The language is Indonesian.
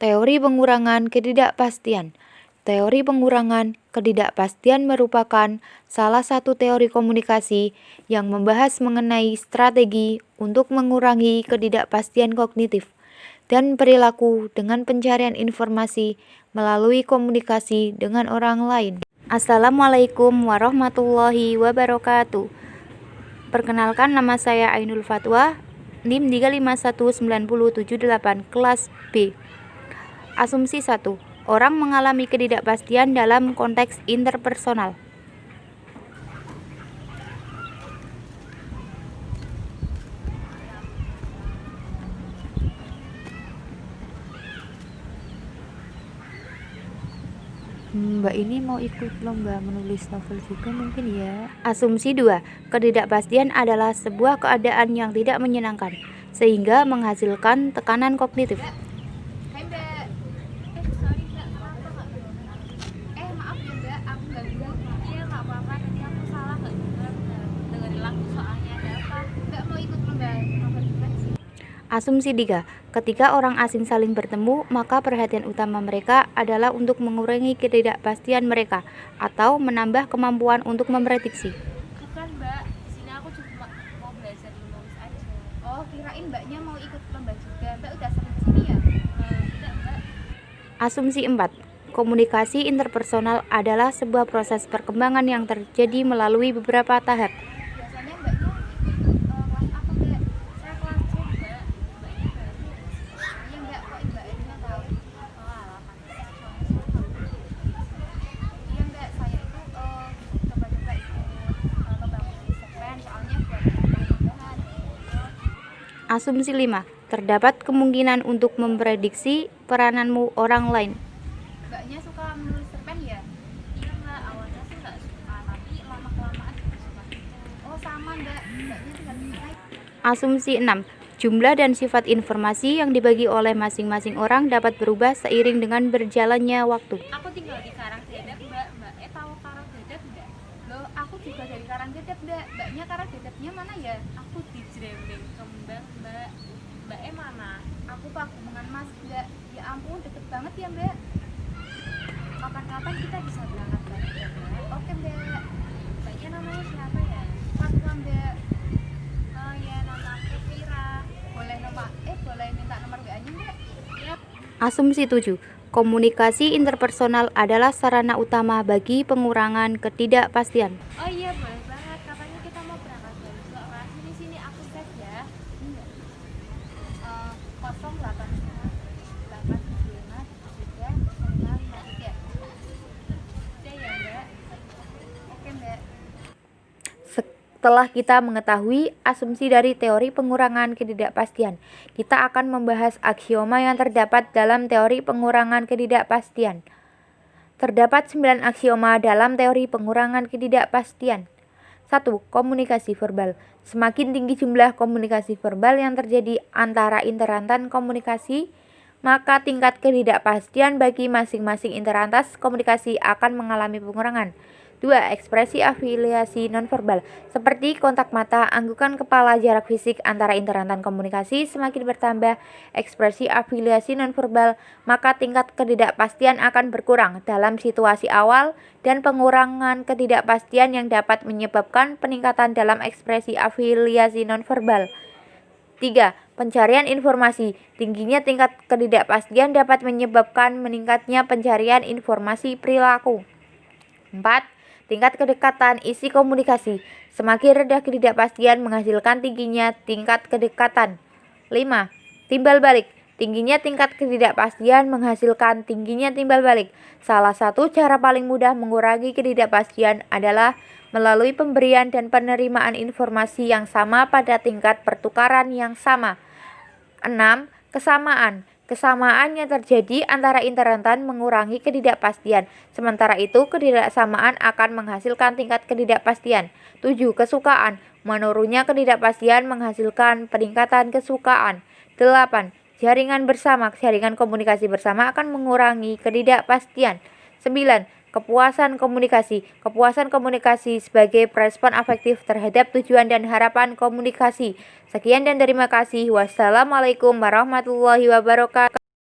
Teori pengurangan ketidakpastian. Teori pengurangan ketidakpastian merupakan salah satu teori komunikasi yang membahas mengenai strategi untuk mengurangi ketidakpastian kognitif dan perilaku dengan pencarian informasi melalui komunikasi dengan orang lain. Assalamualaikum warahmatullahi wabarakatuh. Perkenalkan, nama saya Ainul Fatwa, NIM 3519078, kelas B. Asumsi 1. Orang mengalami ketidakpastian dalam konteks interpersonal. Mbak ini mau ikut lomba menulis novel juga mungkin ya. Asumsi 2. Ketidakpastian adalah sebuah keadaan yang tidak menyenangkan, sehingga menghasilkan tekanan kognitif. Asumsi 3. Ketika orang asing saling bertemu, maka perhatian utama mereka adalah untuk mengurangi ketidakpastian mereka atau menambah kemampuan untuk memprediksi. Bukan, Mbak. Di sini aku cuma mau belajar menulis aja. Oh, kirain Mbaknya mau ikut lomba juga. Mbak udah sering sini ya? Tidak, Mbak. Asumsi 4. Komunikasi interpersonal adalah sebuah proses perkembangan yang terjadi melalui beberapa tahap. Biasanya Mbaknya ikut kelas apa, Mbak? Saya kelas C, Mbak. Mbaknya baru. Iya, Mbak. Kok Mbaknya tahu? Oh, alah, pantas. Iya, Mbak. Saya itu coba-coba ikut lomba menulis cerpen. Soalnya buat tambahan. Asumsi 5. Terdapat kemungkinan untuk memprediksi perananmu orang lain. Mbaknya suka menulis cerpen ya? Iya, Mbak. Awalnya sih nggak suka, tapi lama-kelamaan juga suka. Oh, sama, Mbak. Mbaknya tinggal menilai. Asumsi 6. Jumlah dan sifat informasi yang dibagi oleh masing-masing orang dapat berubah seiring dengan berjalannya waktu. Aku tinggal di Karangdedap, Mbak. Mbak tahu Karangdedap enggak? Loh, aku juga dari Karangdedap, Mbak. Mbaknya Karangdedapnya mana ya? Aku di Jrembeng Kembang, Mbak. Mbak mana? Aku Pagunungan Mas, Mbak. Ya ampun, deket banget ya, Mbak. Kapan-kapan kita bisa berangkat bareng ya, Mbak. Oke, Mbak. Mbaknya namanya siapa ya? Fatwa, Mbak. Oh ya, nama aku Vira. Boleh minta nomor WA-nya, Mbak? Ya. Asumsi 7. Komunikasi interpersonal adalah sarana utama bagi pengurangan ketidakpastian. Oh iya, boleh banget. Katanya kita mau berangkat dari kelas. Sini aku save ya. 085875 Udah ya, Mbak. Oke, Mbak. Setelah kita mengetahui asumsi dari teori pengurangan ketidakpastian, kita akan membahas aksioma yang terdapat dalam teori pengurangan ketidakpastian. Terdapat 9 aksioma dalam teori pengurangan ketidakpastian. 1. Komunikasi verbal. Semakin tinggi jumlah komunikasi verbal yang terjadi antara interantan komunikasi, maka tingkat ketidakpastian bagi masing-masing interantas komunikasi akan mengalami pengurangan. 2. Ekspresi afiliasi nonverbal. Seperti kontak mata, anggukan kepala, jarak fisik antara interantan komunikasi semakin bertambah ekspresi afiliasi nonverbal, maka tingkat ketidakpastian akan berkurang dalam situasi awal dan pengurangan ketidakpastian yang dapat menyebabkan peningkatan dalam ekspresi afiliasi nonverbal. 3. Pencarian informasi. Tingginya tingkat ketidakpastian dapat menyebabkan meningkatnya pencarian informasi perilaku. 4. Tingkat kedekatan isi komunikasi. Semakin rendah ketidakpastian menghasilkan tingginya tingkat kedekatan. 5. Timbal balik. Tingginya tingkat ketidakpastian menghasilkan tingginya timbal balik. Salah satu cara paling mudah mengurangi ketidakpastian adalah melalui pemberian dan penerimaan informasi yang sama pada tingkat pertukaran yang sama. 6. Kesamaan. Kesamaan yang terjadi antara interantan mengurangi ketidakpastian. Sementara itu, ketidaksamaan akan menghasilkan tingkat ketidakpastian. 7. Kesukaan. Menurunnya ketidakpastian menghasilkan peningkatan kesukaan. 8. Jaringan bersama. Jaringan komunikasi bersama akan mengurangi ketidakpastian. 9. Kepuasan komunikasi. Kepuasan komunikasi sebagai respon afektif terhadap tujuan dan harapan komunikasi. Sekian dan terima kasih. Wassalamualaikum warahmatullahi wabarakatuh.